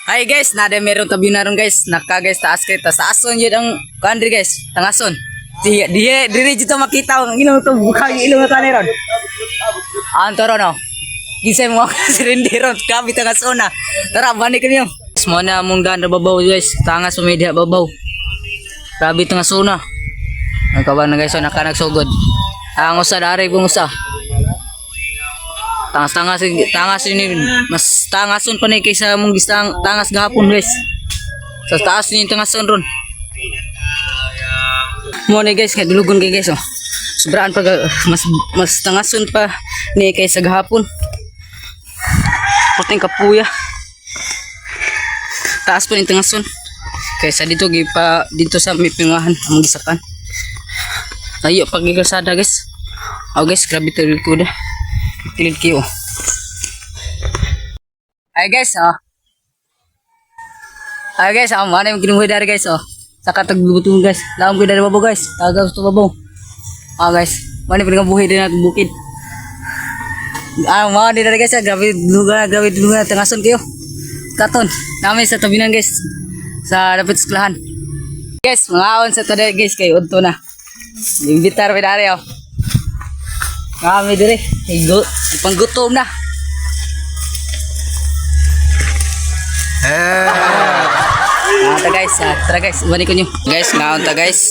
Hi guys, nada meron tabi na ron guys. Naka guys taas kay ta sa ason yun ang country guys. Tangason. Di diri dito makita ang ilong to bukang ilong ta ni ron. Antoro no. Gisay mo si Randy ron kabi tangason na. Tara bani kanyo. Mo na mong ganda babaw guys. Tangas media babaw. Grabe tangason na. Ang kawan na guys naka nagsugod. Ang usa dari kung usa. Tangas ini mas tangason pa ni kaysa mong gisang tangas gahapon guys. Sa taas ni tangason ron. Mo ni guys kay dulugon kay guys oh. Sobraan pa mas tangason pa ni kaysa gahapon. Puting kapuya. Taas pa ni tangason. Kaysa dito gipa dito sa may pingahan among gisakan. Tayo pag kalsada guys. Oh guys, grabe to kuda. Kilid kiyo. Ay guys, Ay guys, mana yung kinuha dari guys, Saka tagbutong guys. Laom ko dari babaw guys. Tagaw sa babaw. Guys, mana yung buhay din natin bukid. Mana din dari guys, grabe lugar, tangason kayo. Katon, namin sa tabinan guys. Sa dapat sekolahan. Guys, mga awan sa tada guys kayo. Unto na. Imbitar pa dari kami dire, panggutom na. Tara guys, bani ko nyo. Guys, ngaon ta guys.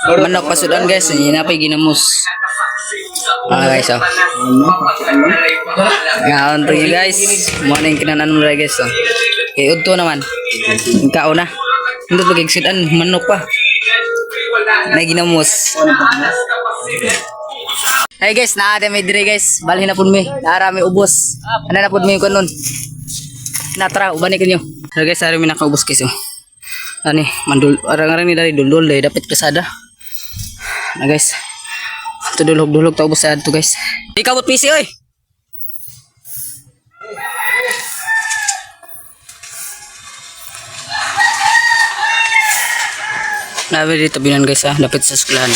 Manok pasudan guys, napay ginamos. Guys, ngaon to guys. Morning kinanan mo guys, Kay udto naman. Kao na. Hindi pagigsudan manok pa. Na ginamos. Hey guys, naada may dire guys. Balhin na pud mi. Dara may ubos. Ano na pud mi kunon. Natra ubani kanyo. So guys, ari mi nakaubos guys. Ani, mandul arang-arang ni dari dulol day dapat kasada. Na guys. To dulog ta ubos sa adto guys. Di kabot PC oy. Nabi dito binan guys dapat sa eskwelahan.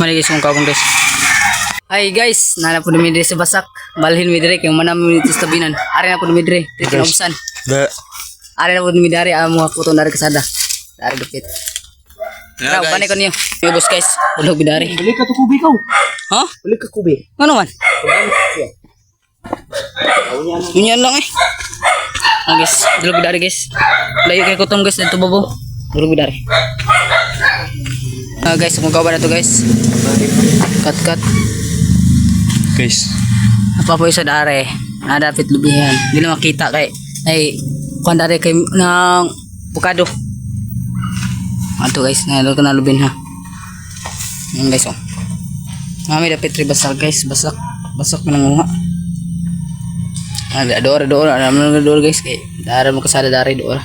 Mari guys kung kabong guys. Hi guys, nana po dumi dire sa basak. Balhin mi dire kay manam mi sa tabinan. Ari na po dumi dire, kinobsan. Ari na po dumi dire amo puto dari kasada. Dari dapit. Na bani ko niyo. Yo boss guys, ulog bidari. Balik ka to kubi ko. Ha? Balik ka kubi. Ano man? Yun lang guys, ulog bidari guys. Layo kay kutom guys dito babo. Ulog bidari. Guys, kung kawan na to guys. Cut. Guys. Apa po isa dare. Nadapit lubihan. Hindi na makita kay ay kung dare kay ng bukado. Ato guys, nalo ka na lubin ha. Yan guys Mami dapit ri basak guys, basak manangunga. Ada dora, ada dora guys kay dara mo kasada dare dora.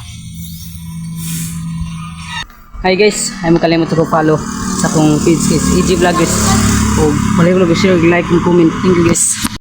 Hi guys, ay mo kalimot ko follow sa kong page guys, EG Vlog guys. O, malay ko na share, like, and comment. Thank you guys.